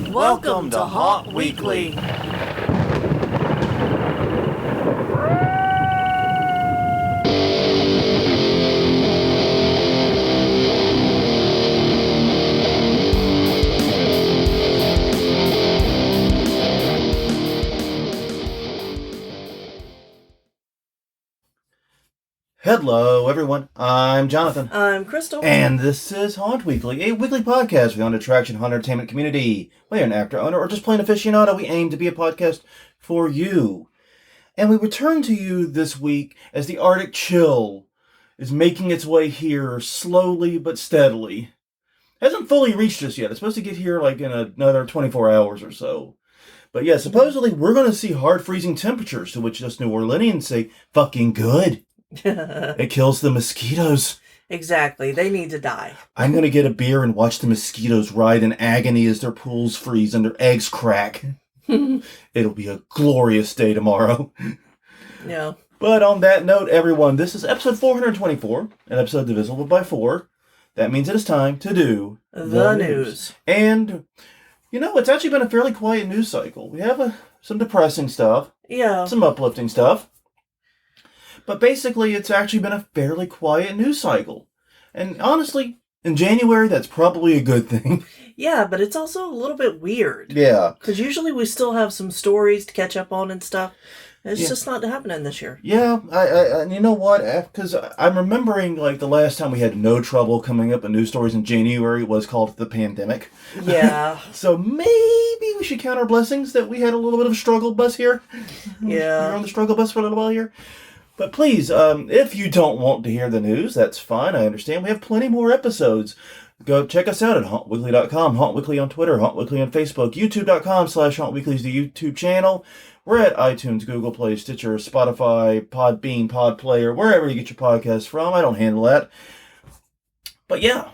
Welcome to Haunt Weekly. Hello, everyone. I'm Jonathan. I'm Crystal. And this is Haunt Weekly, a weekly podcast for the haunted attraction haunt entertainment community. Whether you're an actor, owner, or just plain aficionado, we aim to be a podcast for you. And we return to you this week as the Arctic chill is making its way here slowly but steadily. Hasn't fully reached us yet. It's supposed to get here like in another 24 hours or so. But yeah, supposedly we're going to see hard freezing temperatures, to which us New Orleanians say, fucking good. It kills the mosquitoes. Exactly. They need to die. I'm going to get a beer and watch the mosquitoes writhe in agony as their pools freeze and their eggs crack. It'll be a glorious day tomorrow. Yeah. But on that note, everyone, this is episode 424, an episode divisible by 4. That means it is time to do the news. And, you know, it's actually been a fairly quiet news cycle. We have some depressing stuff. Yeah. Some uplifting stuff. But basically, it's actually been a fairly quiet news cycle. And honestly, in January, that's probably a good thing. Yeah, but it's also a little bit weird. Yeah. Because usually we still have some stories to catch up on and stuff. It's just not happening this year. Yeah, I you know what? Because I'm remembering, like, the last time we had no trouble coming up with news stories in January was called the pandemic. Yeah. So maybe we should count our blessings that we had a little bit of a struggle bus here. Yeah. We're on the struggle bus for a little while here. But please, if you don't want to hear the news, that's fine. I understand. We have plenty more episodes. Go check us out at HauntWeekly.com, HauntWeekly on Twitter, HauntWeekly on Facebook, YouTube.com/HauntWeekly is the YouTube channel. We're at iTunes, Google Play, Stitcher, Spotify, Podbean, Podplayer, wherever you get your podcasts from. I don't handle that. But yeah,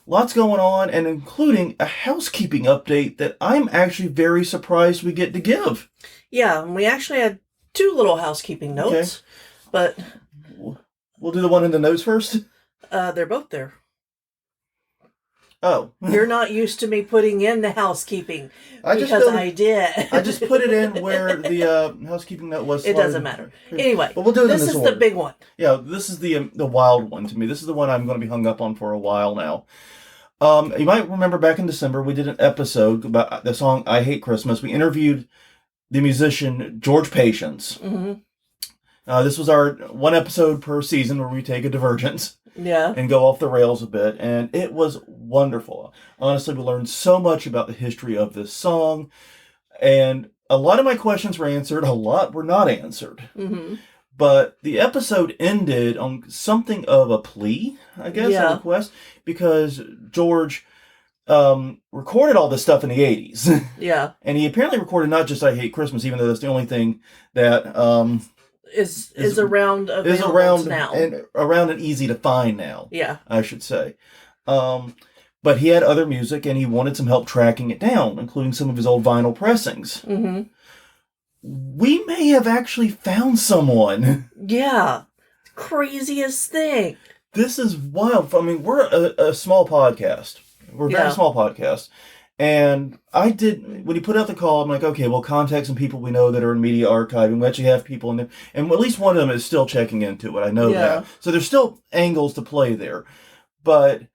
lots going on, and including a housekeeping update that I'm actually very surprised we get to give. Yeah, and we actually had 2 little housekeeping notes. Okay. But we'll do the one in the notes first. They're both there. Oh. You're not used to me putting in the housekeeping I did. I just put it in where the housekeeping note was. It doesn't matter. Anyway, but we'll do it this in this is order. the big one. Yeah, this is the wild one to me. This is the one I'm going to be hung up on for a while now. You might remember back in December we did an episode about the song "I Hate Christmas." We interviewed the musician George Patience. Mm-hmm. This was our one episode per season where we take a divergence. Yeah. And go off the rails a bit. And it was wonderful. Honestly, we learned so much about the history of this song. And a lot of my questions were answered. A lot were not answered. Mm-hmm. But the episode ended on something of a plea, I guess, a request. Because George recorded all this stuff in the 80s. Yeah. And he apparently recorded not just I Hate Christmas, even though that's the only thing that is around now. And around and easy to find now. Yeah. I should say. But he had other music and he wanted some help tracking it down, including some of his old vinyl pressings. Mm-hmm. We may have actually found someone. Yeah. Craziest thing. This is wild. I mean, we're a small podcast. We're a very small podcast. And when he put out the call, I'm like, okay, we'll contact some people we know that are in media archiving. We actually have people in there. And at least one of them is still checking into it. I know that. So there's still angles to play there. But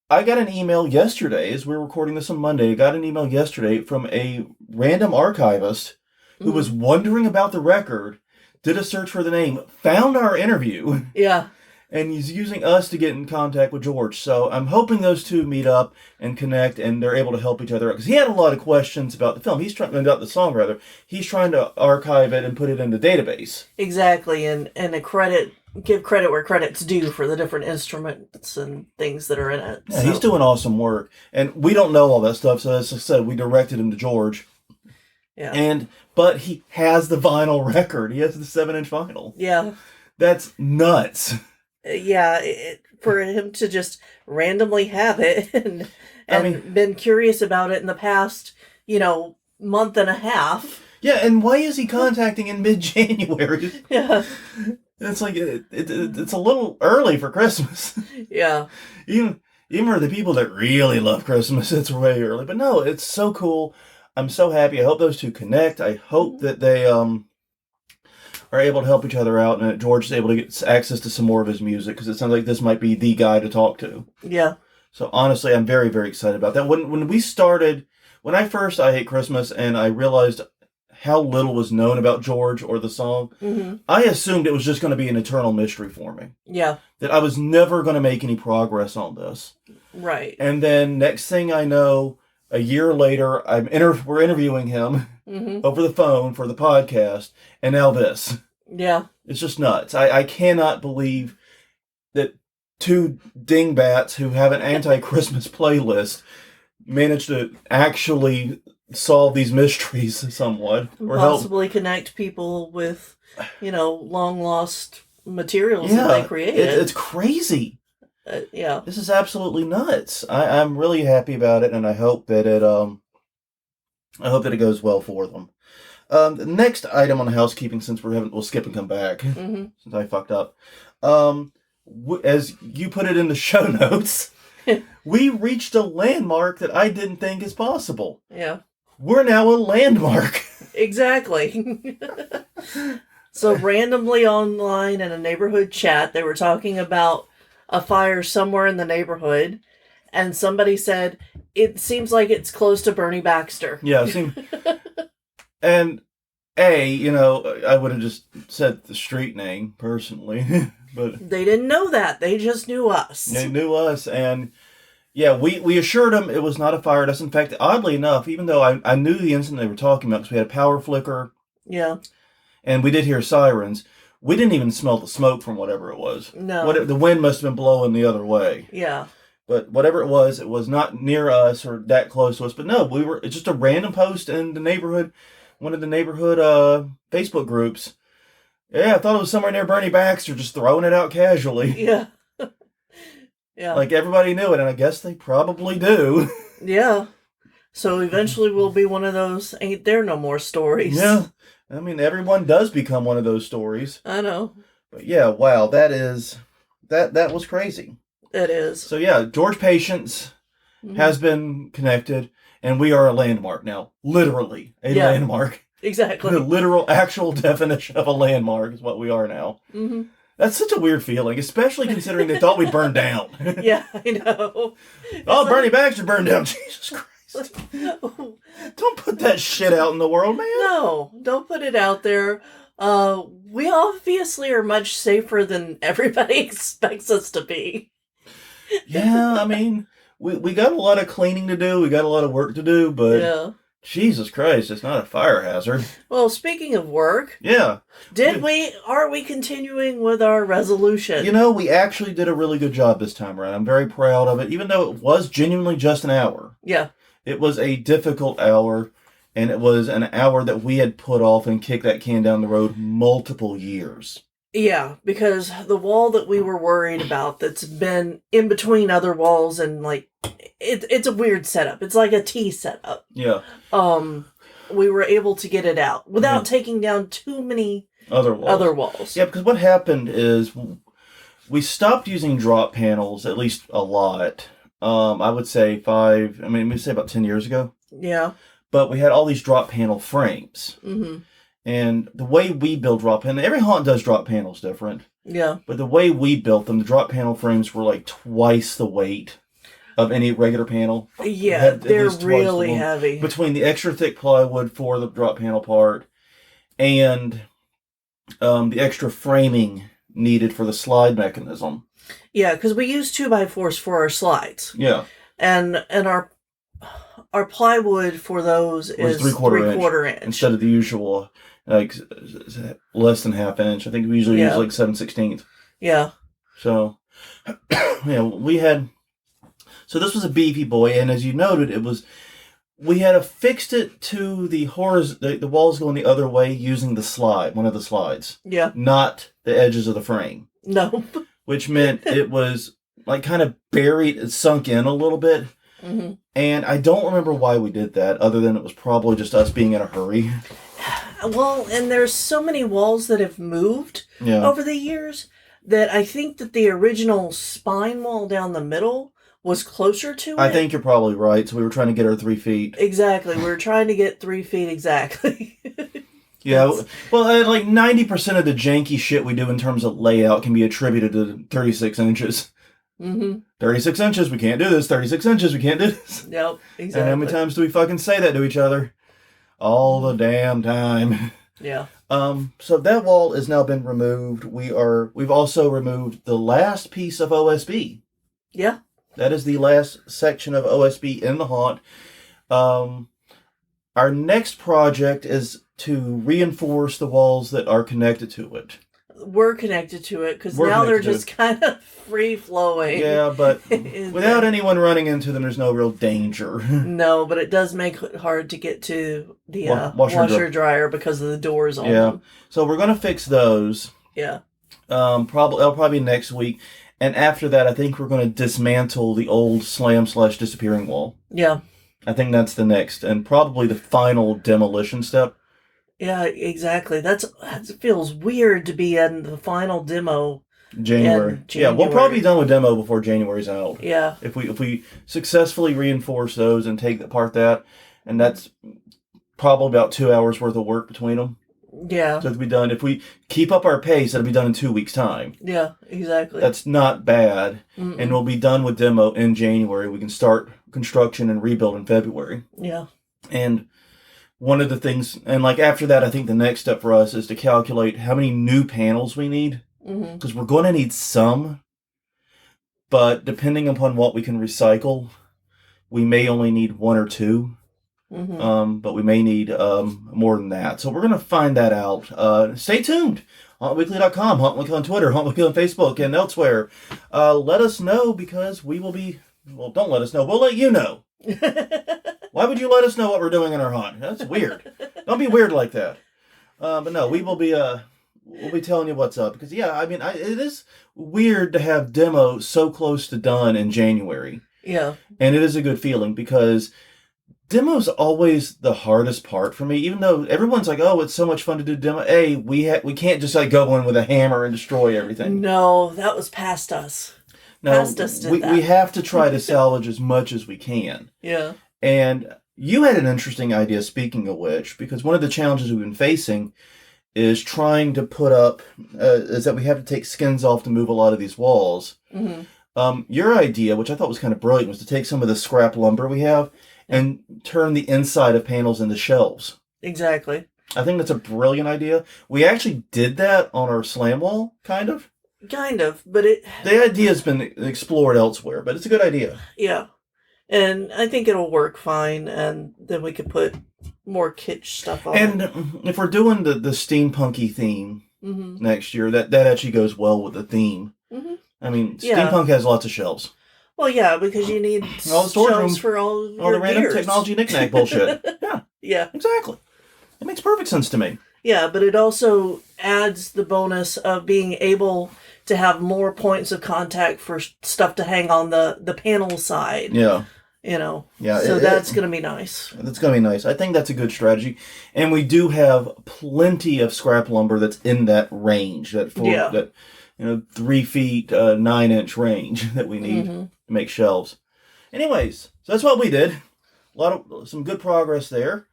I got an email yesterday, as we were recording this on Monday, I got an email yesterday from a random archivist who was wondering about the record, did a search for the name, found our interview. Yeah. And he's using us to get in contact with George. So I'm hoping those two meet up and connect and they're able to help each other out. Because he had a lot of questions about the film. About the song, rather. He's trying to archive it and put it in the database. Exactly. And give credit where credit's due for the different instruments and things that are in it. Yeah, he's doing awesome work. And we don't know all that stuff. So as I said, we directed him to George. Yeah. But he has the vinyl record. He has the 7-inch vinyl. Yeah. That's nuts. Yeah, for him to just randomly have it and been curious about it in the past, month and a half. Yeah, and why is he contacting in mid-January? Yeah. It's like, it's a little early for Christmas. Yeah. Even even for the people that really love Christmas, it's way early. But no, it's so cool. I'm so happy. I hope those two connect. I hope that they are able to help each other out, and that George is able to get access to some more of his music, because it sounds like this might be the guy to talk to. Yeah. So honestly, I'm very, very excited about that. When we started, when I first I Hate Christmas, and I realized how little was known about George or the song, I assumed it was just going to be an eternal mystery for me. Yeah. That I was never going to make any progress on this. Right. And then next thing I know, a year later, we're interviewing him over the phone for the podcast, and now this. Yeah. It's just nuts. I cannot believe that two dingbats who have an anti-Christmas playlist managed to actually solve these mysteries somewhat. Or possibly connect people with, long lost materials that they created. It's crazy. Yeah. This is absolutely nuts. I'm really happy about it, and I hope that it goes well for them. The next item on housekeeping, since we'll skip and come back, since I fucked up. As you put it in the show notes, we reached a landmark that I didn't think is possible. Yeah. We're now a landmark. Exactly. So randomly online in a neighborhood chat, they were talking about a fire somewhere in the neighborhood, and somebody said, it seems like it's close to Bernie Baxter. Yeah, and I would have just said the street name personally, but they didn't know that. They just knew us. They knew us, and yeah, we assured them it was not a fire dust. In fact, oddly enough, even though I knew the incident they were talking about, because we had a power flicker, yeah, and we did hear sirens, we didn't even smell the smoke from whatever it was. No, the wind must have been blowing the other way. Yeah, but whatever it was not near us or that close to us. But no, it's just a random post in the neighborhood. One of the neighborhood Facebook groups. Yeah, I thought it was somewhere near Bernie Baxter, just throwing it out casually. Yeah. Yeah. Like everybody knew it, and I guess they probably do. Yeah. So eventually we'll be one of those ain't there no more stories. Yeah. I mean, everyone does become one of those stories. I know. But yeah, wow, that was crazy. It is. So yeah, George Patience has been connected. And we are a landmark now. Literally a landmark. Exactly. The literal, actual definition of a landmark is what we are now. Mm-hmm. That's such a weird feeling, especially considering they thought we burned down. Yeah, I know. Bernie Baxter burned down. Jesus Christ. Don't put that shit out in the world, man. No, don't put it out there. We obviously are much safer than everybody expects us to be. Yeah, I mean... We got a lot of cleaning to do. We got a lot of work to do, but Jesus Christ, it's not a fire hazard. Well, speaking of work, yeah, are we continuing with our resolution? We actually did a really good job this time around. I'm very proud of it, even though it was genuinely just an hour. Yeah, it was a difficult hour, and it was an hour that we had put off and kicked that can down the road multiple years. Yeah, because the wall that we were worried about that's been in between other walls and it's a weird setup. It's like a T setup. Yeah. We were able to get it out without taking down too many other walls. Yeah, because what happened is we stopped using drop panels, at least a lot. I would say about 10 years ago. Yeah. But we had all these drop panel frames. Mm-hmm. And the way we build drop panels, every haunt does drop panels different. Yeah. But the way we built them, the drop panel frames were like twice the weight of any regular panel. Yeah, they're really heavy. Between the extra thick plywood for the drop panel part and the extra framing needed for the slide mechanism. Yeah, because we use 2x4s for our slides. Yeah. And our plywood for those is three-quarter inch. Instead of the usual... less than half inch. I think we usually use 7/16. Yeah. So, we had. So this was a Beefy boy, and as you noted, we had affixed it to the walls going the other way using one of the slides. Yeah. Not the edges of the frame. No. Which meant it was kind of buried, it sunk in a little bit. Mm-hmm. And I don't remember why we did that, other than it was probably just us being in a hurry. Well, and there's so many walls that have moved over the years that I think that the original spine wall down the middle was closer to it. I think you're probably right. So we were trying to get our 3 feet. Exactly. We were trying to get 3 feet exactly. Yeah. Well, like 90% of the janky shit we do in terms of layout can be attributed to 36 inches. Mm-hmm. 36 inches, we can't do this. 36 inches, we can't do this. Yep, exactly. And how many times do we fucking say that to each other? All the damn time. Yeah. So that wall has now been removed. We've also removed the last piece of OSB. Yeah. That is the last section of OSB in the haunt. Our next project is to reinforce the walls that are connected to it. We're connected to it because now they're just kind of free flowing. Yeah, but without anyone running into them, there's no real danger. No, but it does make it hard to get to the washer dryer because of the doors on them. So we're gonna fix those. Yeah. It'll probably be next week, and after that, I think we're gonna dismantle the old slam/disappearing wall. Yeah. I think that's the next and probably the final demolition step. Yeah, exactly. That feels weird to be in the final demo. January. Yeah, we'll probably be done with demo before January's out. Yeah. If we successfully reinforce those and take apart that, and that's probably about 2 hours worth of work between them. Yeah. So it'll be done. If we keep up our pace, it'll be done in 2 weeks' time. Yeah, exactly. That's not bad. Mm-mm. And we'll be done with demo in January. We can start construction and rebuild in February. Yeah. And one of the things, and like after that, I think the next step for us is to calculate how many new panels we need. Because we're going to need some, but depending upon what we can recycle, we may only need 1 or 2. But we may need more than that. So we're going to find that out. Stay tuned. HauntWeekly.com, HauntWeekly on Twitter, HauntWeekly on Facebook, and elsewhere. Let us know because we will be... Well, don't let us know. We'll let you know. Why would you let us know what we're doing in our haunt? That's weird. Don't be weird like that. But no, we will be... We'll be telling you what's up. Because, yeah, I mean, it is weird to have demo so close to done in January. Yeah. And it is a good feeling because demo's always the hardest part for me. Even though everyone's like, oh, it's so much fun to do demo. A, we can't just like go in with a hammer and destroy everything. No, that was past us. No, past us did that. We have to try to salvage as much as we can. Yeah. And you had an interesting idea, speaking of which, because one of the challenges we've been facing is trying to put up, is that we have to take skins off to move a lot of these walls. Your idea, which I thought was kind of brilliant, was to take some of the scrap lumber we have and turn the inside of panels into shelves. Exactly. I think that's a brilliant idea. We actually did that on our slam wall, kind of. Kind of, but the idea has been explored elsewhere, but it's a good idea. Yeah. And I think it'll work fine, and then we could put more kitsch stuff on and it. If we're doing the steampunky theme next year, that actually goes well with the theme. I mean, steampunk has lots of shelves. Well, yeah, because you need all the storage shelves room, for all the random gears. technology knickknack bullshit. Yeah. Yeah. Exactly. It makes perfect sense to me. Yeah, but it also adds the bonus of being able to have more points of contact for stuff to hang on the panel side. Yeah. You know. Yeah. So that's going to be nice. That's going to be nice. I think that's a good strategy. And we do have plenty of scrap lumber that's in that range, that 3 feet, 9 inch range that we need to make shelves. Anyways, so that's what we did. Some good progress there.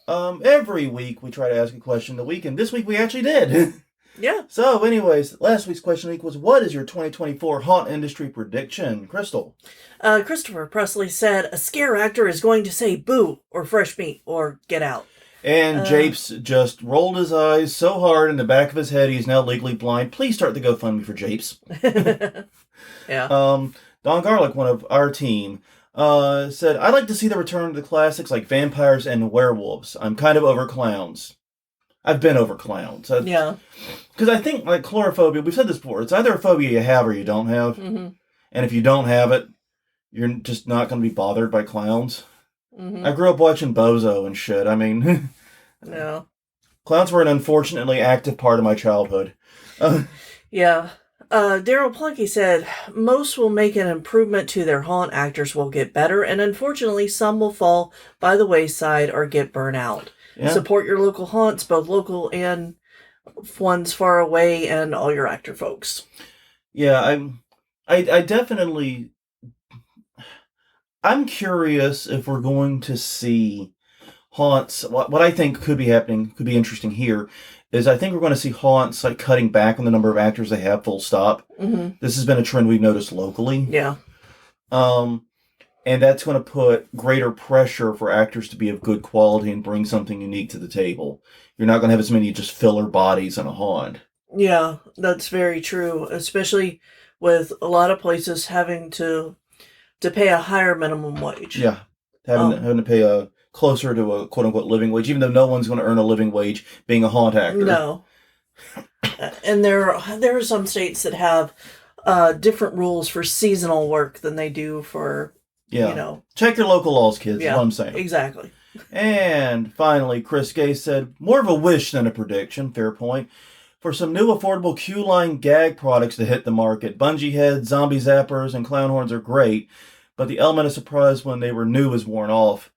Every week we try to ask a question a week, and this week we actually did. Yeah. So, anyways, last week's question of the week was, what is your 2024 haunt industry prediction? Crystal. Christopher Presley said, a scare actor is going to say boo or fresh meat or get out. And Japes just rolled his eyes so hard in the back of his head he's now legally blind. Please start the GoFundMe for Japes. Yeah. Don Garlic, one of our team, said, I'd like to see the return of the classics like vampires and werewolves. I'm kind of over clowns. I've been over clowns. Yeah. Because I think, like chlorophobia, we've said this before, it's either a phobia you have or you don't have. And if you don't have it, you're just not going to be bothered by clowns. I grew up watching Bozo and shit. I mean, yeah. Clowns were an unfortunately active part of my childhood. Yeah. Daryl Plunkey said, most will make an improvement to their haunt, actors will get better, and unfortunately some will fall by the wayside or get burnt out. Yeah. Support your local haunts, both local and ones far away, and all your actor folks. Yeah, I definitely I'm curious if we're going to see haunts. What I think could be happening, could be interesting here, is I think we're going to see haunts like cutting back on the number of actors they have, full stop. Mm-hmm. This has been a trend we've noticed locally. Yeah. And that's going to put greater pressure for actors to be of good quality and bring something unique to the table. You're not going to have as many just filler bodies in a haunt. Yeah, that's very true, especially with a lot of places having to pay a higher minimum wage. Yeah, having to pay a closer to a quote-unquote living wage, even though no one's going to earn a living wage being a haunt actor. No. And there are some states that have different rules for seasonal work than they do for, Check your local laws, kids, is what I'm saying. Exactly. And finally, Chris Gay said, more of a wish than a prediction, fair point, for some new affordable Q-line gag products to hit the market. Bungee heads, zombie zappers, and clown horns are great, but the element of surprise when they were new is worn off.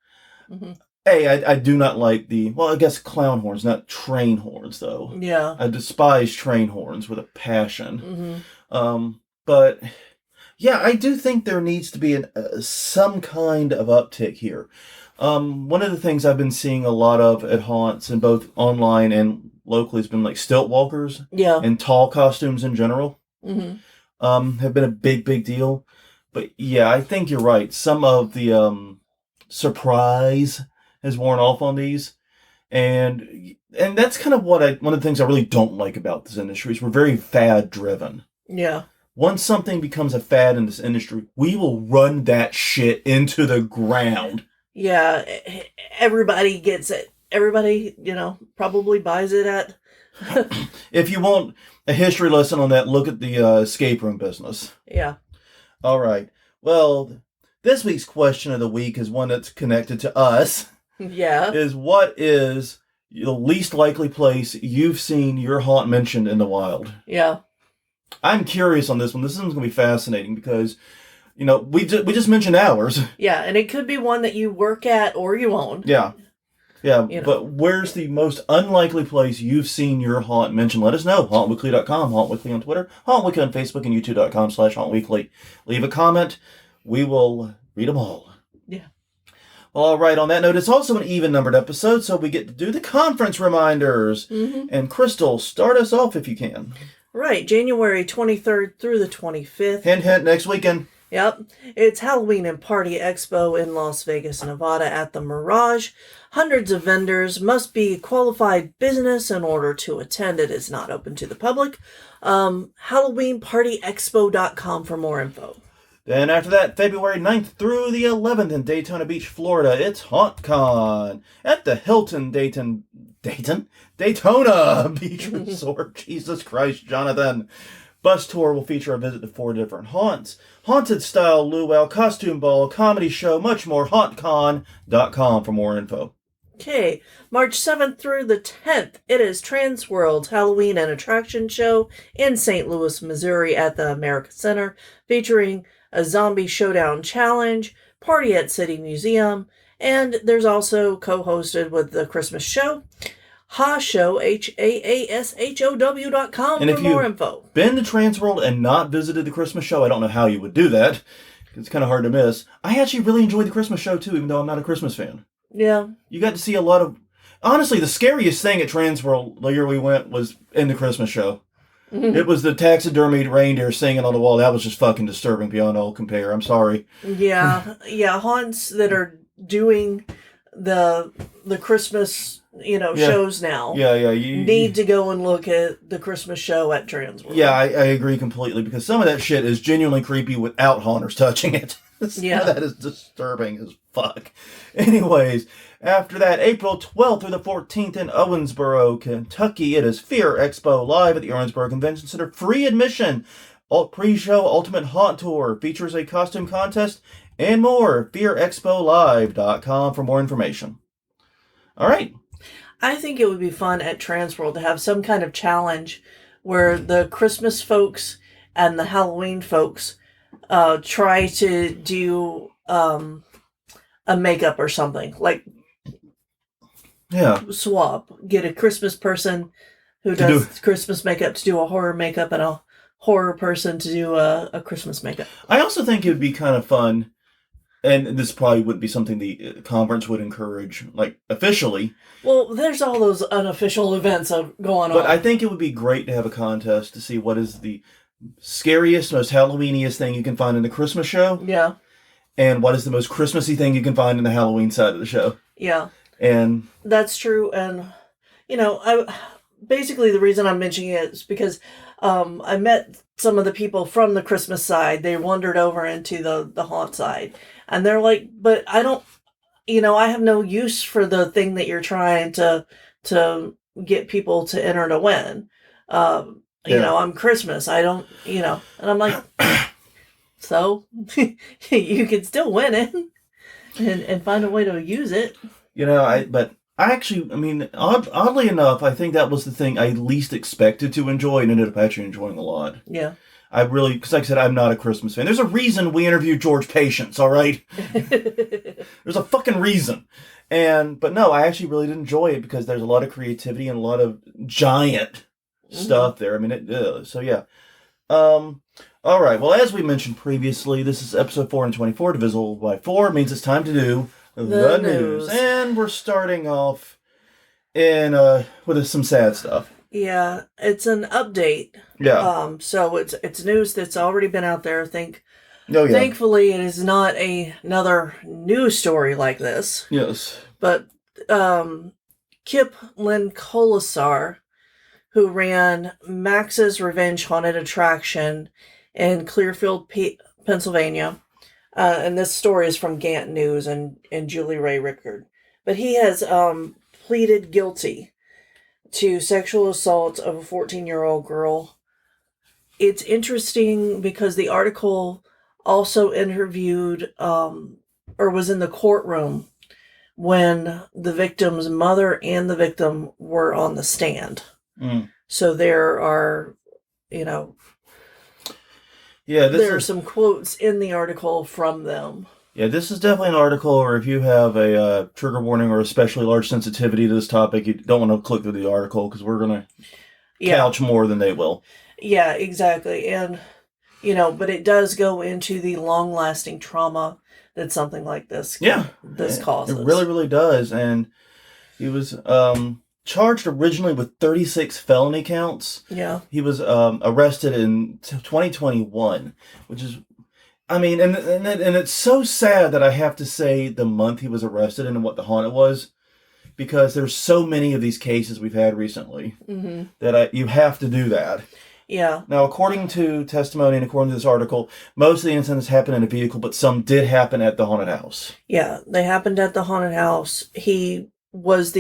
Mm-hmm. Hey, I do not like I guess clown horns, not train horns, though. Yeah. I despise train horns with a passion. Mm-hmm. But, yeah, I do think there needs to be some kind of uptick here. One of the things I've been seeing a lot of at haunts, and both online and locally, has been like stilt walkers. Yeah. And tall costumes in general. Mm-hmm. Have been a big deal. But, yeah, I think you're right. Some of the surprise has worn off on these, and that's kind of one of the things I really don't like about this industry is we're very fad driven. Yeah. Once something becomes a fad in this industry, we will run that shit into the ground. Yeah, everybody gets it. Everybody, probably buys it at. If you want a history lesson on that, look at the escape room business. Yeah. All right. Well, this week's question of the week is one that's connected to us. Yeah. Is what is the least likely place you've seen your haunt mentioned in the wild? Yeah. I'm curious on this one. This one's going to be fascinating because, we just mentioned ours. Yeah, and it could be one that you work at or you own. Yeah. Yeah, but where's the most unlikely place you've seen your haunt mentioned? Let us know. HauntWeekly.com, HauntWeekly on Twitter, HauntWeekly on Facebook, and YouTube.com/HauntWeekly. Leave a comment. We will read them all. Yeah. Well, all right, on that note, it's also an even-numbered episode, so we get to do the conference reminders. Mm-hmm. And Crystal, start us off if you can. Right, January 23rd through the 25th. Hint, hint, next weekend. Yep. It's Halloween and Party Expo in Las Vegas, Nevada at the Mirage. Hundreds of vendors, must be qualified business in order to attend. It is not open to the public. HalloweenPartyExpo.com for more info. Then after that, February 9th through the 11th in Daytona Beach, Florida, it's HauntCon at the Hilton Daytona Beach Resort. Jesus Christ, Jonathan. Bus tour will feature a visit to 4 different haunts. Haunted style luau, costume ball, comedy show, much more. HauntCon.com for more info. Okay, March 7th through the 10th, it is Transworld's Halloween and Attraction Show in St. Louis, Missouri at the America Center, featuring a zombie showdown challenge, party at City Museum, and there's also co-hosted with the Christmas show, HaShow, HAASHOW.com for more info. Been to Transworld and not visited the Christmas show, I don't know how you would do that. It's kind of hard to miss. I actually really enjoyed the Christmas show too, even though I'm not a Christmas fan. Yeah. You got to see a lot of... Honestly, the scariest thing at Transworld the year we went was in the Christmas show. Mm-hmm. It was the taxidermied reindeer singing on the wall. That was just fucking disturbing beyond all compare. I'm sorry. Yeah. Yeah, haunts that are doing the Christmas... shows now. Yeah. You need to go and look at the Christmas show at Transworld. Yeah, I agree completely, because some of that shit is genuinely creepy without haunters touching it. Yeah. That is disturbing as fuck. Anyways, after that, April 12th through the 14th in Owensboro, Kentucky, it is Fear Expo live at the Owensboro Convention Center. Free admission. Pre-show Ultimate Haunt Tour features a costume contest and more. FearExpoLive.com for more information. All right. I think it would be fun at Transworld to have some kind of challenge where the Christmas folks and the Halloween folks try to do a makeup or something. Like, swap. Get a Christmas person who does Christmas makeup to do a horror makeup and a horror person to do a Christmas makeup. I also think it would be kind of fun And this probably wouldn't be something the conference would encourage, like, officially. Well, there's all those unofficial events going on. But I think it would be great to have a contest to see what is the scariest, most Halloweeniest thing you can find in the Christmas show. Yeah. And what is the most Christmassy thing you can find in the Halloween side of the show. Yeah. And that's true. And, basically the reason I'm mentioning it is because I met some of the people from the Christmas side. They wandered over into the haunt side. And they're like, but I don't, I have no use for the thing that you're trying to get people to enter to win. I'm Christmas. I don't, and I'm like, so you can still win it and find a way to use it. Oddly enough, I think that was the thing I least expected to enjoy and ended up actually enjoying a lot. Yeah. Because like I said, I'm not a Christmas fan. There's a reason we interviewed George Patience, all right? There's a fucking reason. But no, I actually really did enjoy it because there's a lot of creativity and a lot of giant stuff there. I mean, so yeah. All right, well, as we mentioned previously, this is episode 424, divisible by 4. It means it's time to do the news. And we're starting off with some sad stuff. Yeah, it's an update. Yeah. So it's news that's already been out there. Oh, yeah. Thankfully, it is not another news story like this. Yes. But Kip Lynn Colasar, who ran Max's Revenge Haunted Attraction in Clearfield, Pennsylvania, and this story is from Gant News and Julie Ray Rickard. But he has pleaded guilty to sexual assault of a 14-year-old girl. It's interesting because the article also interviewed or was in the courtroom when the victim's mother and the victim were on the stand. So there are, there are some quotes in the article from them. Yeah, this is definitely an article where if you have a trigger warning or especially large sensitivity to this topic, you don't want to click through the article because we're going to couch more than they will. Yeah, exactly. And, but it does go into the long-lasting trauma that something like this causes. It really, really does. And he was charged originally with 36 felony counts. Yeah. He was arrested in 2021, which is... and it's so sad that I have to say the month he was arrested and what the haunt it was, because there's so many of these cases we've had recently that you have to do that. Yeah. Now, according to testimony and according to this article, most of the incidents happened in a vehicle, but some did happen at the haunted house. Yeah, they happened at the haunted house. He was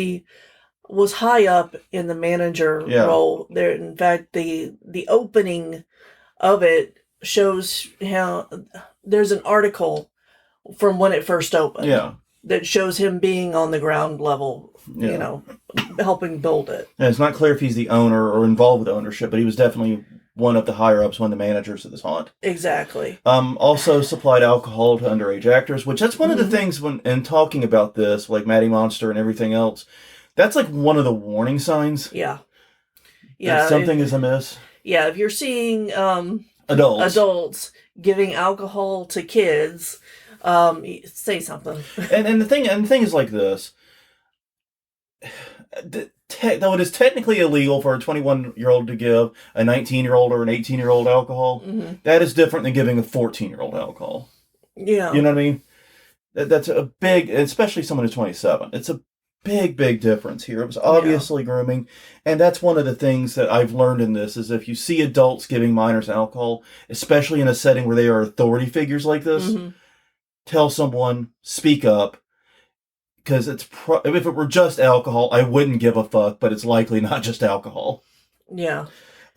high up in the manager role there. In fact, the opening of it shows how there's an article from when it first opened that shows him being on the ground level, helping build it. And it's not clear if he's the owner or involved with ownership, but he was definitely one of the higher ups, one of the managers of this haunt. Exactly. Also supplied alcohol to underage actors, which that's one of the things when in talking about this, like Maddie Monster and everything else, that's like one of the warning signs. Yeah. That something is amiss. Yeah, if you're seeing adults giving alcohol to kids, say something. and the thing is like this. Though it is technically illegal for a 21-year-old to give a 19-year-old or an 18-year-old alcohol, that is different than giving a 14-year-old alcohol. Yeah. You know what I mean? That's a big, especially someone who's 27. It's a big, big difference here. It was obviously grooming. And that's one of the things that I've learned in this is if you see adults giving minors alcohol, especially in a setting where they are authority figures like this, tell someone, speak up. Because if it were just alcohol, I wouldn't give a fuck, but it's likely not just alcohol. Yeah.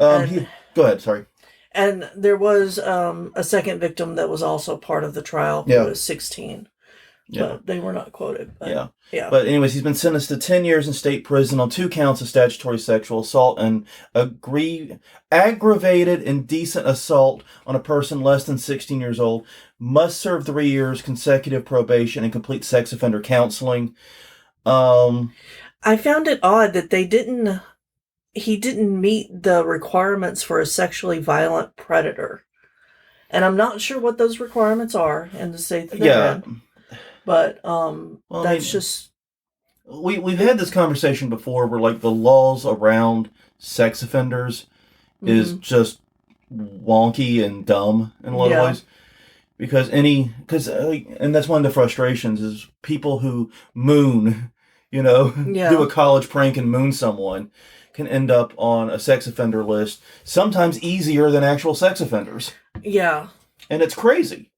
Go ahead, sorry. And there was a second victim that was also part of the trial who was 16. But they were not quoted. But, yeah. But anyways, he's been sentenced to 10 years in state prison on 2 counts of statutory sexual assault and aggravated indecent assault on a person less than 16 years old. Must serve 3 years consecutive probation and complete sex offender counseling. I found it odd that he didn't meet the requirements for a sexually violent predator. And I'm not sure what those requirements are in the state that they're in. But that's just... We've had this conversation before where, like, the laws around sex offenders is just wonky and dumb in a lot of ways. And that's one of the frustrations is people who moon, do a college prank and moon someone can end up on a sex offender list, sometimes easier than actual sex offenders. Yeah. And it's crazy.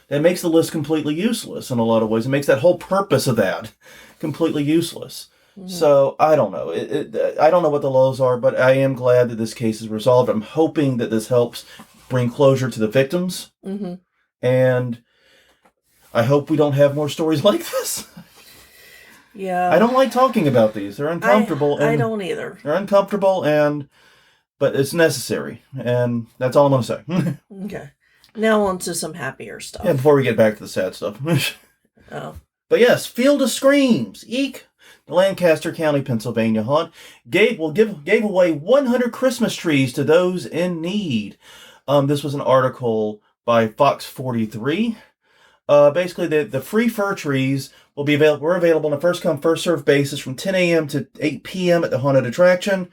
It makes the list completely useless in a lot of ways. It makes that whole purpose of that completely useless. Mm-hmm. So, I don't know. I don't know what the laws are, but I am glad that this case is resolved. I'm hoping that this helps bring closure to the victims. Mm-hmm. And I hope we don't have more stories like this. Yeah. I don't like talking about these. They're uncomfortable. I don't either. They're uncomfortable, but it's necessary. And that's all I'm going to say. Okay. Now on to some happier stuff. Yeah, before we get back to the sad stuff. Oh. But yes, Field of Screams. Eek. The Lancaster County, Pennsylvania haunt gave away 100 Christmas trees to those in need. This was an article by Fox 43. Basically, the free fir trees were available on a first come first served basis from 10 a.m. to 8 p.m. at the haunted attraction.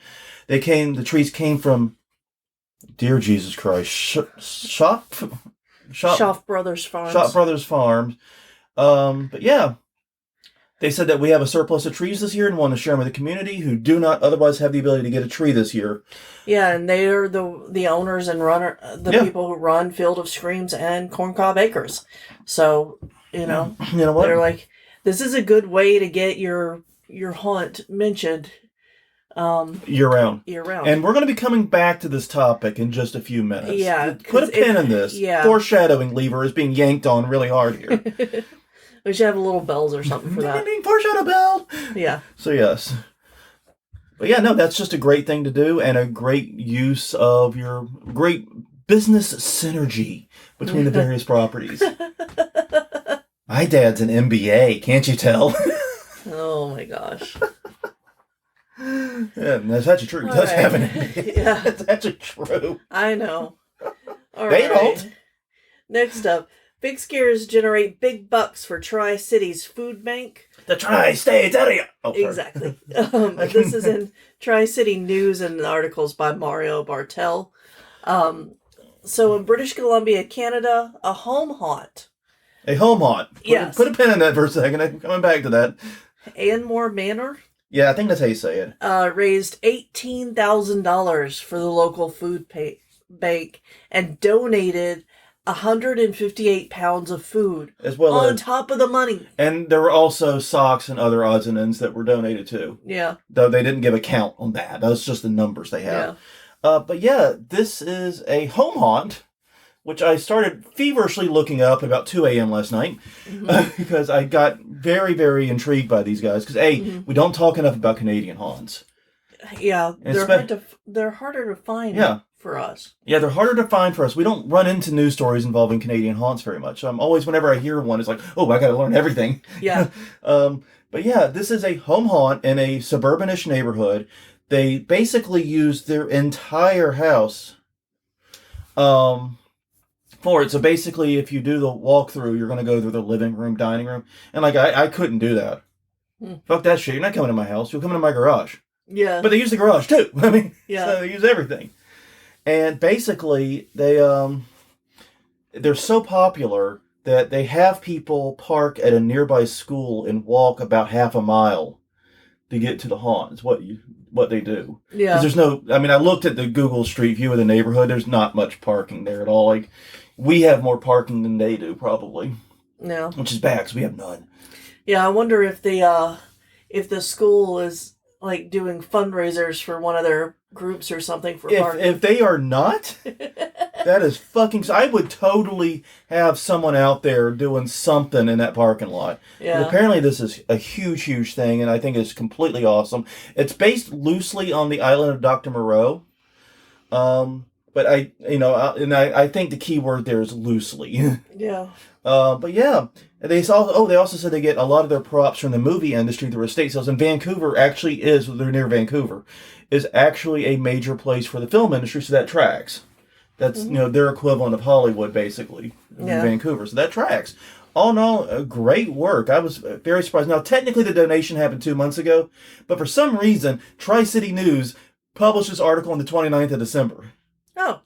The trees came from, dear Jesus Christ, Shop Brothers Farms. Shop Brothers Farms. But yeah, they said that we have a surplus of trees this year and want to share them with the community who do not otherwise have the ability to get a tree this year. Yeah, and they are the owners and people who run Field of Screams and Corncob Acres. So, you know what? They're like, this is a good way to get your haunt mentioned year round. And we're going to be coming back to this topic in just a few minutes. Yeah. Put a pin in this. Yeah. Foreshadowing lever is being yanked on really hard here. We should have little bells or something for that. Foreshadow bell! Yeah. So, yes. But yeah, no, that's just a great thing to do and a great use of your great business synergy between the various properties. My dad's an MBA, can't you tell? Oh my gosh. Yeah, that's actually true. He does have an MBA. Yeah. That's actually true. I know. All they right. don't. Next up. Big scares generate big bucks for Tri-Cities Food Bank. The Tri-States area. Oh, exactly. This is in Tri-City News and articles by Mario Bartel. So in British Columbia, Canada, a home haunt. A home haunt. Yes. Put a pin in that for a second. I'm coming back to that. Anmore Manor. Yeah, I think that's how you say it. Raised $18,000 for the local food bank and donated 158 pounds of food as well on top of the money. And there were also socks and other odds and ends that were donated too. Yeah. Though they didn't give a count on that. That was just the numbers they had. Yeah. But yeah, this is a home haunt, which I started feverishly looking up about 2 a.m. last night because I got very, very intrigued by these guys. Because we don't talk enough about Canadian haunts. Yeah, they're harder to find. Yeah. For us. Yeah, they're harder to find for us. We don't run into news stories involving Canadian haunts very much. I'm always, whenever I hear one, it's like, oh, I got to learn everything. Yeah. But yeah, this is a home haunt in a suburbanish neighborhood. They basically used their entire house for it. So basically, if you do the walkthrough, you're going to go through the living room, dining room. And like, I couldn't do that. Fuck that shit. You're not coming to my house. You'll come into my garage. Yeah. But they use the garage too. I mean, yeah. So they use everything. And basically, they're so popular that they have people park at a nearby school and walk about half a mile to get to the haunt. It's what they do. Yeah. Because I looked at the Google Street View of the neighborhood. There's not much parking there at all. Like, we have more parking than they do, probably. Yeah. Which is bad because we have none. Yeah, I wonder if the school is like doing fundraisers for one of their groups or something for parking. If they are not, that is fucking... I would totally have someone out there doing something in that parking lot. Yeah. But apparently this is a huge, huge thing, and I think it's completely awesome. It's based loosely on the island of Dr. Moreau. But I think the key word there is loosely. Yeah. But yeah, they also said they get a lot of their props from the movie industry through estate sales. And Vancouver actually they're near Vancouver, is actually a major place for the film industry, so that tracks. That's their equivalent of Hollywood, basically, in Vancouver. So that tracks. All in all, great work. I was very surprised. Now, technically, the donation happened 2 months ago, but for some reason, Tri-City News published this article on the 29th of December. Oh.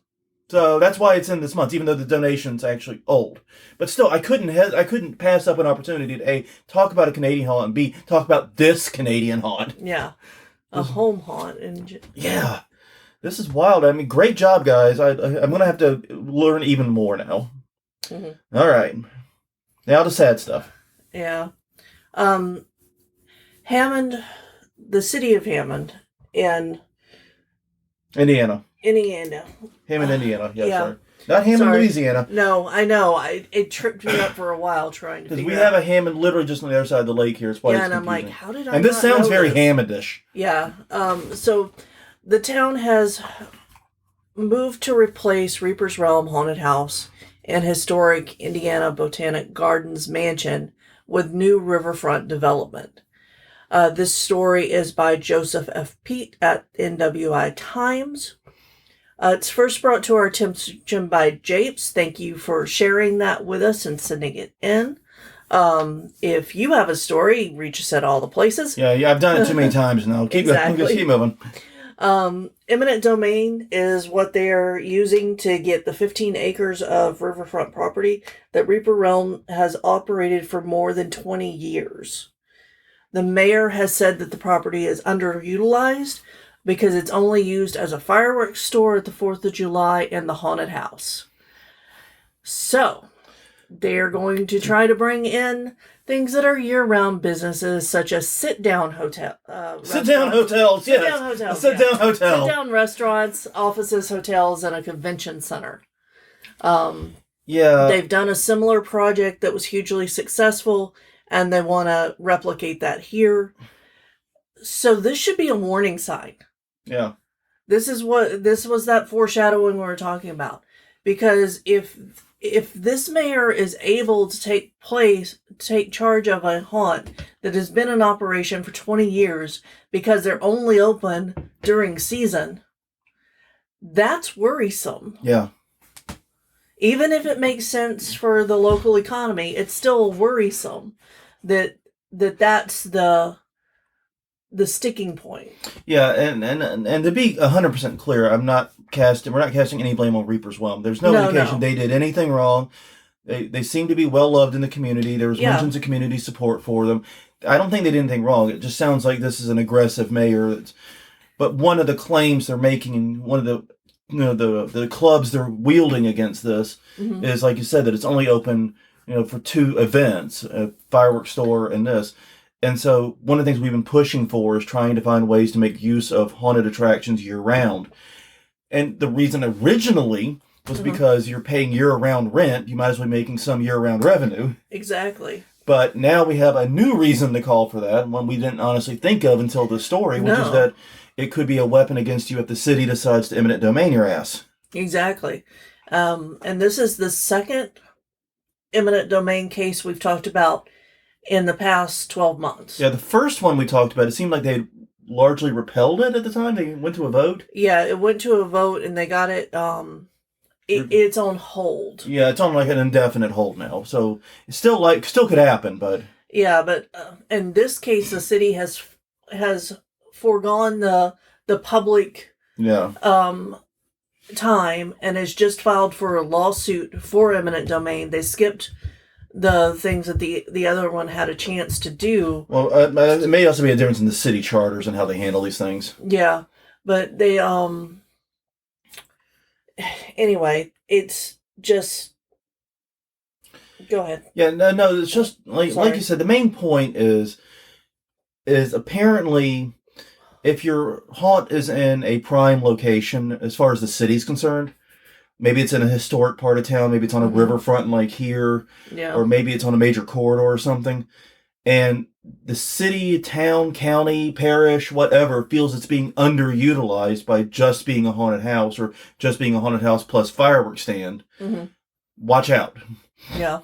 So that's why it's in this month, even though the donation's actually old. But still, I couldn't pass up an opportunity to A, talk about a Canadian haunt, and B, talk about this Canadian haunt. Yeah. A home haunt. Yeah. This is wild. I mean, great job, guys. I'm going to have to learn even more now. Mm-hmm. All right. Now the sad stuff. Yeah. Hammond, the city of Hammond in Indiana. Hammond, Indiana. Yeah, sorry. Not Hammond, Louisiana. No, I know. It tripped me up for a while trying to figure out. Because we have a Hammond literally just on the other side of the lake here. It's why it's confusing. And I'm like, how did I And this sounds very Hammondish. Yeah. So the town has moved to replace Reaper's Realm Haunted House and historic Indiana Botanic Gardens mansion with new riverfront development. This story is by Joseph F. Pete at NWI Times. It's first brought to our attention by Japes. Thank you for sharing that with us and sending it in. If you have a story, reach us at all the places. Yeah, I've done it too many times now. Keep moving. Eminent domain is what they're using to get the 15 acres of riverfront property that Reaper Realm has operated for more than 20 years. The mayor has said that the property is underutilized because it's only used as a fireworks store at the 4th of July and the haunted house. So, they're going to try to bring in things that are year-round businesses, such as sit-down hotels. Sit-down restaurants, offices, hotels, and a convention center. Yeah. They've done a similar project that was hugely successful, and they want to replicate that here. So this should be a warning sign. Yeah. This was that foreshadowing we were talking about. Because if this mayor is able to take charge of a haunt that has been in operation for 20 years because they're only open during season, that's worrisome. Yeah. Even if it makes sense for the local economy, it's still worrisome that's the sticking point. Yeah, and to be 100% clear, we're not casting any blame on Reaper's Realm. There's no indication they did anything wrong. They seem to be well loved in the community. There was mentions of community support for them. I don't think they did anything wrong. It just sounds like this is an aggressive mayor. But one of the claims they're making, one of the clubs they're wielding against this is, like you said, that it's only open for 2 events, a fireworks store and this. And so one of the things we've been pushing for is trying to find ways to make use of haunted attractions year-round. And the reason originally was because you're paying year-round rent, you might as well be making some year-round revenue. Exactly. But now we have a new reason to call for that, one we didn't honestly think of until the story, which is that it could be a weapon against you if the city decides to eminent domain your ass. Exactly. And this is the second eminent domain case we've talked about in the past 12 months. Yeah, the first one we talked about, it seemed like they largely repelled it at the time. They went to a vote. Yeah, it went to a vote and they got it, it's on hold. Yeah, it's on like an indefinite hold now. So it's still could happen, but... Yeah, but in this case, the city has foregone the public time and has just filed for a lawsuit for eminent domain. They skipped the things that the other one had a chance to do. Well, it may also be a difference in the city charters and how they handle these things. Yeah, but they anyway, it's just go ahead. Yeah, no, it's just like you said. The main point is apparently if your haunt is in a prime location as far as the city's concerned. Maybe it's in a historic part of town. Maybe it's on a riverfront like here. Yeah. Or maybe it's on a major corridor or something. And the city, town, county, parish, whatever, feels it's being underutilized by just being a haunted house or just being a haunted house plus fireworks stand. Mm-hmm. Watch out. Yeah.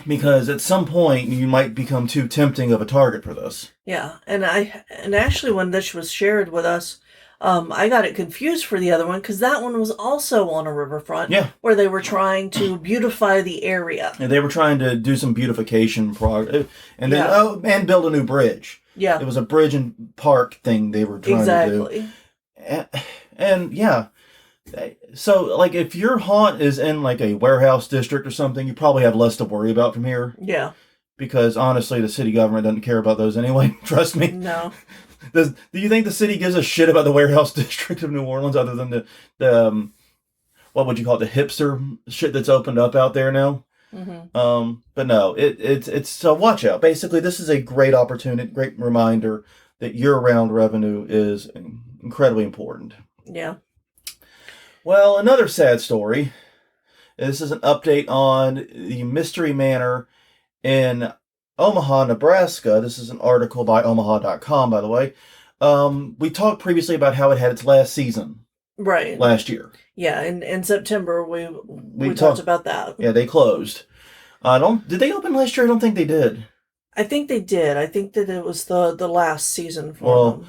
Because at some point you might become too tempting of a target for this. Yeah. And actually when this was shared with us, I got it confused for the other one because that one was also on a riverfront. Yeah. Where they were trying to beautify the area. And they were trying to do some beautification and then and build a new bridge. Yeah. It was a bridge and park thing they were trying to do. And yeah. So, like, if your haunt is in, like, a warehouse district or something, you probably have less to worry about from here. Yeah. Because, honestly, the city government doesn't care about those anyway. Trust me. No. Do you think the city gives a shit about the warehouse district of New Orleans other than the what would you call it, the hipster shit that's opened up out there now? Mm-hmm. But no, it's so watch out. Basically, this is a great opportunity, great reminder that year-round revenue is incredibly important. Yeah. Well, another sad story. This is an update on the Mystery Manor in Omaha, Nebraska. This is an article by Omaha.com, by the way. We talked previously about how it had its last season. Right. Last year. Yeah, in September we talked about that. Yeah, they closed. Did they open last year? I don't think they did. I think they did. I think that it was the last season for them.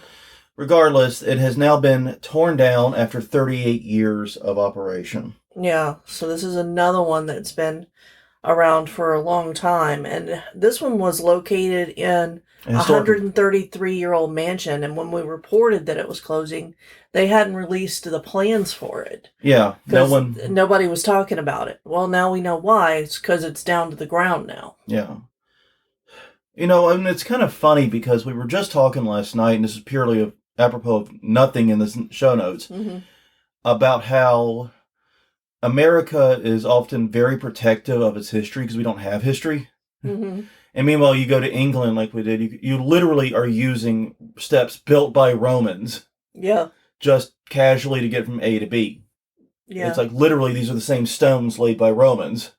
Regardless, it has now been torn down after 38 years of operation. Yeah, so this is another one that's been around for a long time. And this one was located in a 133-year-old mansion. And when we reported that it was closing, they hadn't released the plans for it. Yeah, nobody was talking about it. Well, now we know why. It's because it's down to the ground now. Yeah. You know, and it's kind of funny because we were just talking last night, and this is purely apropos of nothing in the show notes, about how America is often very protective of its history because we don't have history. Mm-hmm. And meanwhile, you go to England like we did, you literally are using steps built by Romans. Yeah. Just casually to get from A to B. Yeah. It's like literally these are the same stones laid by Romans,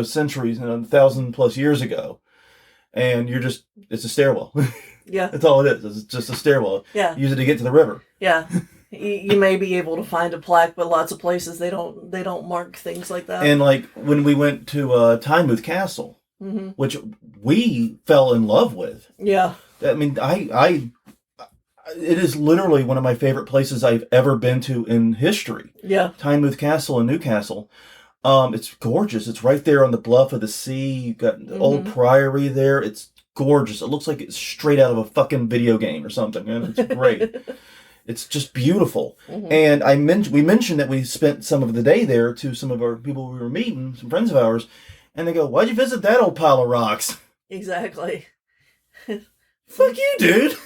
centuries, 1,000+ years ago. And it's a stairwell. Yeah. That's all it is. It's just a stairwell. Yeah. Use it to get to the river. Yeah. You may be able to find a plaque, but lots of places they don't mark things like that. And like when we went to Tynemouth Castle, which we fell in love with. Yeah. I mean, it is literally one of my favorite places I've ever been to in history. Yeah. Tynemouth Castle in Newcastle. It's gorgeous. It's right there on the bluff of the sea. You've got the old priory there. It's gorgeous. It looks like it's straight out of a fucking video game or something. And it's great. It's just beautiful. Mm-hmm. And we mentioned that we spent some of the day there to some of our people we were meeting, some friends of ours, and they go, "Why'd you visit that old pile of rocks?" Exactly. Fuck you, dude.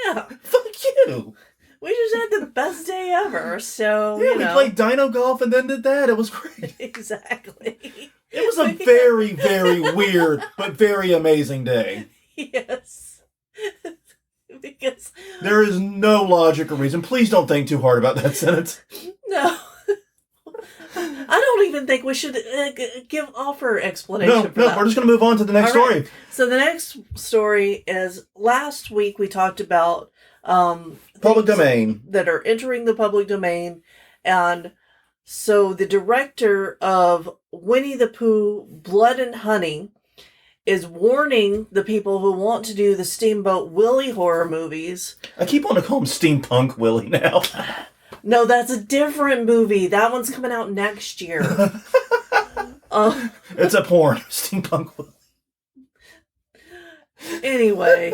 Yeah. Fuck you. We just had the best day ever, so, yeah, we played dino golf and then did that. It was great. Exactly. It was a very, very weird, but very amazing day. Yes. Because there is no logic or reason. Please don't think too hard about that sentence. No. I don't even think we should offer explanation for that. We're just going to move on to the next story. Right. So the next story is, last week we talked about public domain that are entering the public domain, and so the director of Winnie the Pooh, Blood and Honey, is warning the people who want to do the Steamboat Willie horror movies. I keep wanting to call him Steampunk Willie now. No, that's a different movie. That one's coming out next year. It's a porn. Steampunk Willie. Anyway,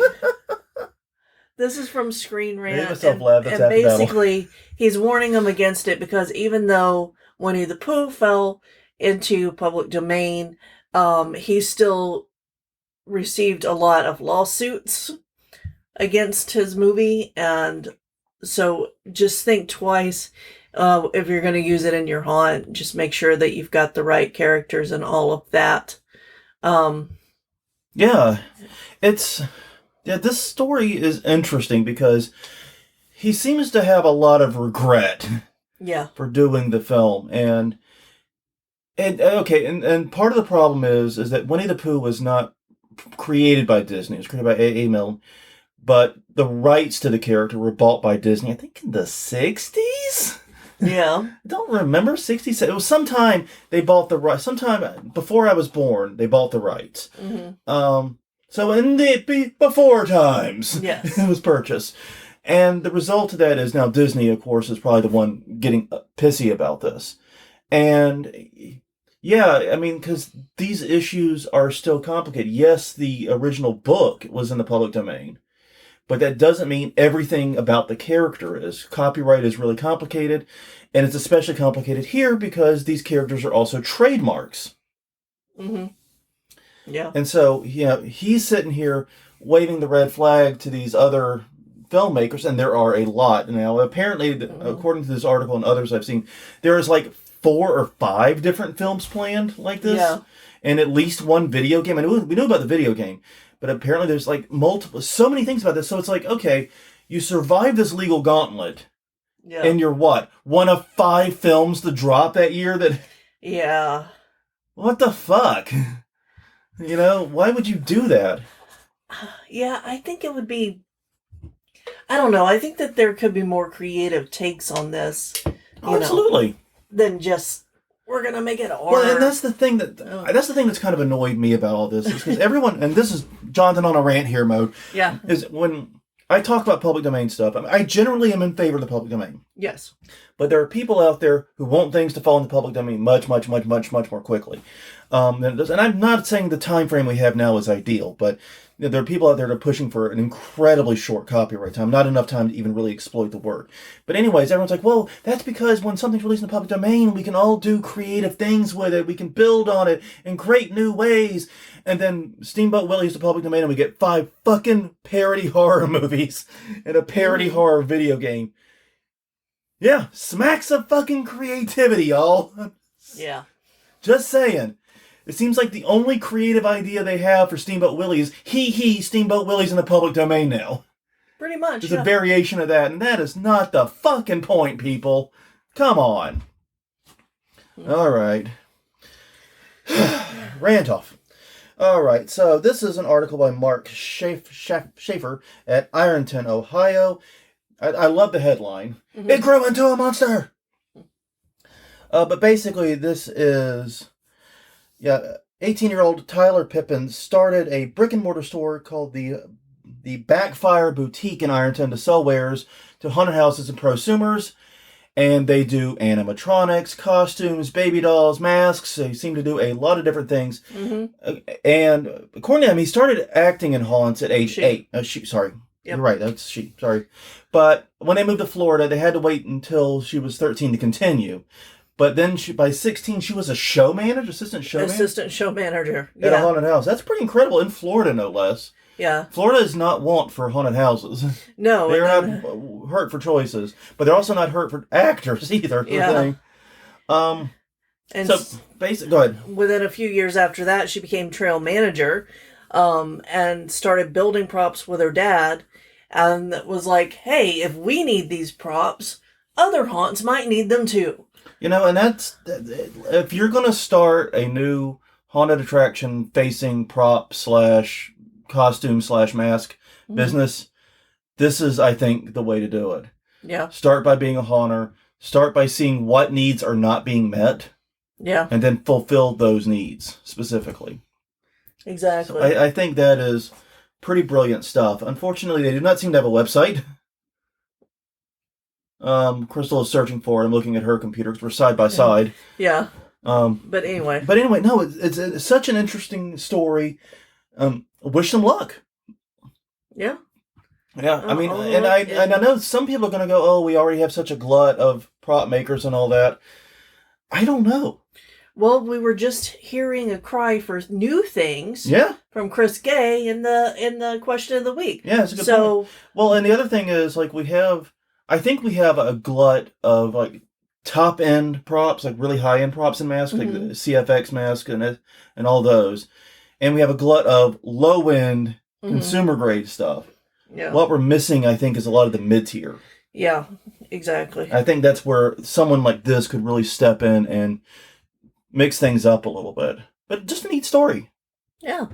this is from Screen Rant. And basically, he's warning them against it because even though Winnie the Pooh fell into public domain, he still received a lot of lawsuits against his movie, and so just think twice if you're going to use it in your haunt. Just make sure that you've got the right characters and all of that. This story is interesting because he seems to have a lot of regret for doing the film. And part of the problem is that Winnie the Pooh was not created by Disney. It was created by A.A. Milne, but the rights to the character were bought by Disney, I think in the 60s? Yeah. I don't remember, 60s. It was sometime they bought the rights. Sometime before I was born, they bought the rights. Mm-hmm. So in the before times, yes, it was purchased. And the result of that is now Disney, of course, is probably the one getting pissy about this. And yeah, I mean, because these issues are still complicated. Yes, the original book was in the public domain, but that doesn't mean everything about the character is. Copyright is really complicated, and it's especially complicated here because these characters are also trademarks. Mm-hmm. Yeah. And so, he's sitting here waving the red flag to these other filmmakers, and there are a lot. Now, apparently, according to this article and others I've seen, there is like 4 or 5 different films planned like this, and at least one video game. And we know about the video game, but apparently there's like so many things about this. So it's like, okay, you survived this legal gauntlet, and you're what? One of 5 films to drop that year that... Yeah. What the fuck? Why would you do that? Yeah, I think it would be... I don't know. I think that there could be more creative takes on this. Absolutely. Than just, we're going to make it horror. Well, and that's the thing that's kind of annoyed me about all this. Is because everyone, and this is Jonathan on a rant here mode. Yeah. Is when I talk about public domain stuff, I generally am in favor of the public domain. Yes. But there are people out there who want things to fall in the public domain much, much, much, much, much more quickly. And I'm not saying the time frame we have now is ideal, but there are people out there that are pushing for an incredibly short copyright time, not enough time to even really exploit the work. But anyways, everyone's like, well, that's because when something's released in the public domain, we can all do creative things with it. We can build on it in great new ways. And then Steamboat Willie's the public domain, and we get 5 fucking parody horror movies and a parody horror video game. Yeah, smacks of fucking creativity, y'all. Yeah. Just saying. It seems like the only creative idea they have for Steamboat Willie is Steamboat Willie's in the public domain now. Pretty much, There's a variation of that, and that is not the fucking point, people. Come on. All right. Rant off. All right, so this is an article by Mark Schaefer at Ironton, Ohio. I love the headline. Mm-hmm. It grew into a monster! But basically, this is... 18-year-old Tyler Pippin started a brick-and-mortar store called the Backfire Boutique in Ironton to sell wares to haunted houses and prosumers. And they do animatronics, costumes, baby dolls, masks. They seem to do a lot of different things. Mm-hmm. And according to him, he started acting in haunts at age 8. Sorry. Yep. You're right, that's she. Sorry. But when they moved to Florida, they had to wait until she was 13 to continue. But then by 16, she was a show manager, assistant show manager at a haunted house. That's pretty incredible, in Florida, no less. Yeah. Florida is not want for haunted houses. No. They're not hurt for choices, but they're also not hurt for actors either. Yeah. And so, basically, go ahead. Within a few years after that, she became trail manager and started building props with her dad. And was like, hey, if we need these props, other haunts might need them too. And that's, if you're going to start a new haunted attraction facing prop / costume / mask business, this is, I think, the way to do it. Yeah. Start by being a haunter. Start by seeing what needs are not being met. Yeah. And then fulfill those needs specifically. Exactly. So I think that is pretty brilliant stuff. Unfortunately, they do not seem to have a website. Crystal is searching for it. I'm looking at her computer because we're side by side. Yeah. But anyway, no, it's such an interesting story. Wish them luck. Yeah. Yeah, I mean, and I know some people are going to go, oh, we already have such a glut of prop makers and all that. I don't know. Well, we were just hearing a cry for new things. Yeah. From Chris Gay in the question of the week. Yeah, it's a good point. Well, and the other thing is, like, I think we have a glut of, like, top end props, like really high end props and masks, like the CFX mask and all those, and we have a glut of low end consumer grade stuff. Yeah. What we're missing, I think, is a lot of the mid tier. Yeah, exactly. I think that's where someone like this could really step in and mix things up a little bit. But just a neat story. Yeah.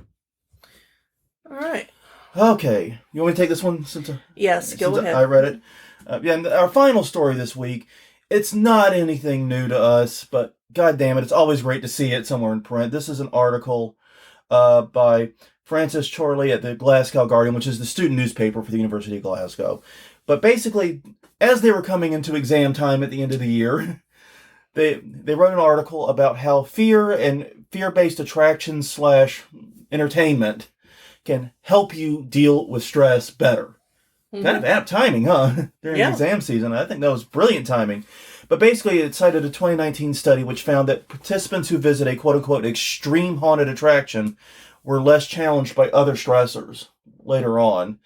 All right. Okay. You want me to take this one? Yes, go ahead. I read it. And our final story this week, it's not anything new to us, but God damn it, it's always great to see it somewhere in print. This is an article by Francis Chorley at the Glasgow Guardian, which is the student newspaper for the University of Glasgow. But basically, as they were coming into exam time at the end of the year, they wrote an article about how fear and fear-based attraction / entertainment can help you deal with stress better. Mm-hmm. Kind of apt timing, huh? During the exam season. I think that was brilliant timing. But basically, it cited a 2019 study which found that participants who visit a quote-unquote extreme haunted attraction were less challenged by other stressors later on.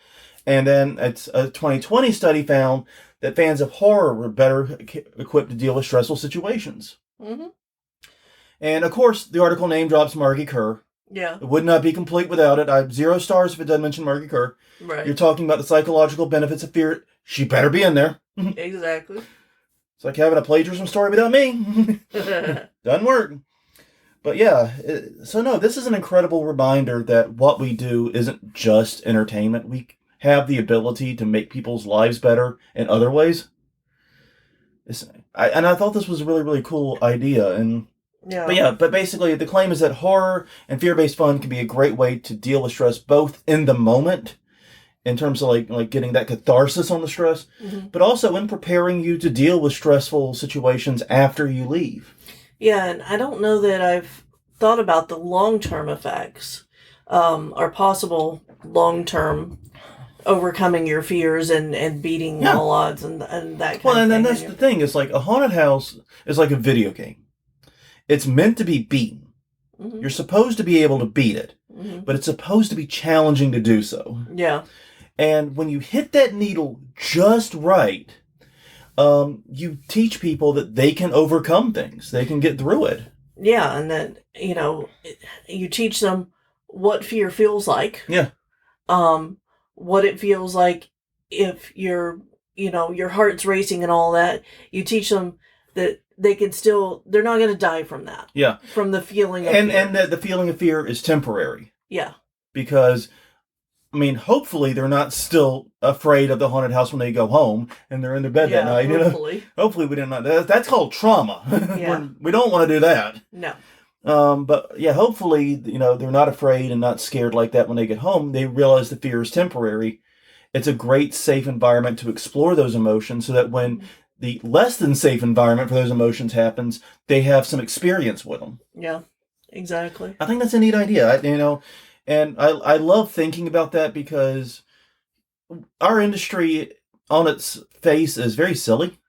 And then a 2020 study found that fans of horror were better equipped to deal with stressful situations. Mm-hmm. And, of course, the article name drops Margie Kerr. Yeah. It would not be complete without it. I have 0 stars if it doesn't mention Margie Kerr. Right. You're talking about the psychological benefits of fear. She better be in there. Exactly. It's like having a plagiarism story without me. Doesn't work. But yeah, so no, this is an incredible reminder that what we do isn't just entertainment. We have the ability to make people's lives better in other ways. I thought this was a really, really cool idea. But basically the claim is that horror and fear-based fun can be a great way to deal with stress both in the moment, in terms of like getting that catharsis on the stress, but also in preparing you to deal with stressful situations after you leave. Yeah, and I don't know that I've thought about the long-term effects, or possible long-term overcoming your fears and beating all odds and that kind of thing. Well, and then that's the thing. It's like a haunted house is like a video game. It's meant to be beaten. Mm-hmm. You're supposed to be able to beat it, but it's supposed to be challenging to do so. Yeah. And when you hit that needle just right, you teach people that they can overcome things. They can get through it. Yeah, and then, you teach them what fear feels like. Yeah. What it feels like if your heart's racing and all that. You teach them that they're not going to die from that. Yeah. From the feeling of fear. And that the feeling of fear is temporary. Yeah. Because, hopefully they're not still afraid of the haunted house when they go home and they're in their bed that night. Hopefully. Hopefully we didn't. That's called trauma. Yeah. We don't want to do that. No. But yeah, hopefully, they're not afraid and not scared like that when they get home. They realize the fear is temporary. It's a great, safe environment to explore those emotions so that when the less than safe environment for those emotions happens, they have some experience with them. Yeah, exactly. I think that's a neat idea, and I love thinking about that because our industry on its face is very silly.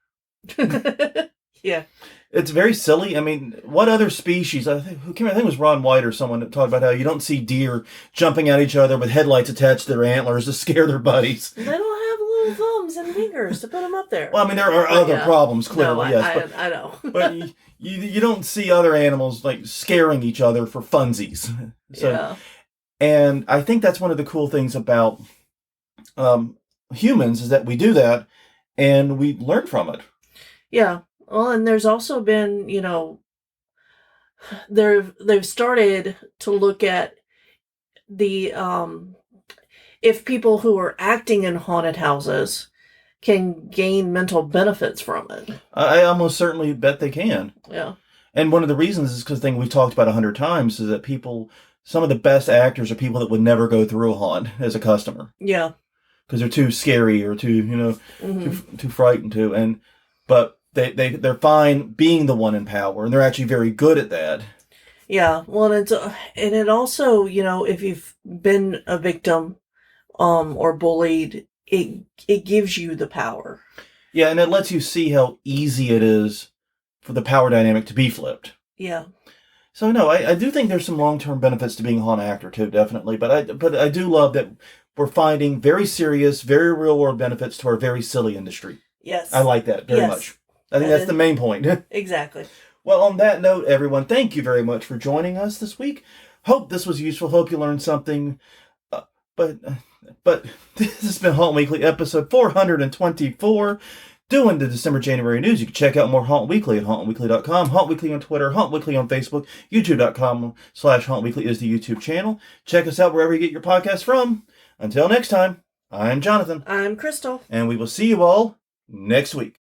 Yeah. It's very silly. What other species? I think it was Ron White or someone that talked about how you don't see deer jumping at each other with headlights attached to their antlers to scare their buddies. They don't have little thumbs and fingers to put them up there. Well, there are other problems, clearly, no, yes. I know. But you don't see other animals like scaring each other for funsies. So, yeah. And I think that's one of the cool things about humans is that we do that and we learn from it. Yeah. Well, and there's also been, they've started to look at the, if people who are acting in haunted houses can gain mental benefits from it. I almost certainly bet they can. Yeah. And one of the reasons is because the thing we've talked about 100 times is that some of the best actors are people that would never go through a haunt as a customer. Yeah. Because they're too scary or too, too frightened to. But they're fine being the one in power, and they're actually very good at that. Yeah, well, and it also, if you've been a victim, or bullied, it gives you the power. Yeah, and it lets you see how easy it is for the power dynamic to be flipped. Yeah. So no, I do think there's some long-term benefits to being a haunted actor too, definitely. But I do love that we're finding very serious, very real-world benefits to our very silly industry. Yes. I like that very much. I think that's the main point. Exactly. Well, on that note, everyone, thank you very much for joining us this week. Hope this was useful. Hope you learned something. But this has been Haunt Weekly, episode 424. Doing the December-January news. You can check out more Haunt Weekly at hauntweekly.com, Haunt Weekly on Twitter, Haunt Weekly on Facebook, youtube.com/Haunt Weekly is the YouTube channel. Check us out wherever you get your podcasts from. Until next time, I'm Jonathan. I'm Crystal. And we will see you all next week.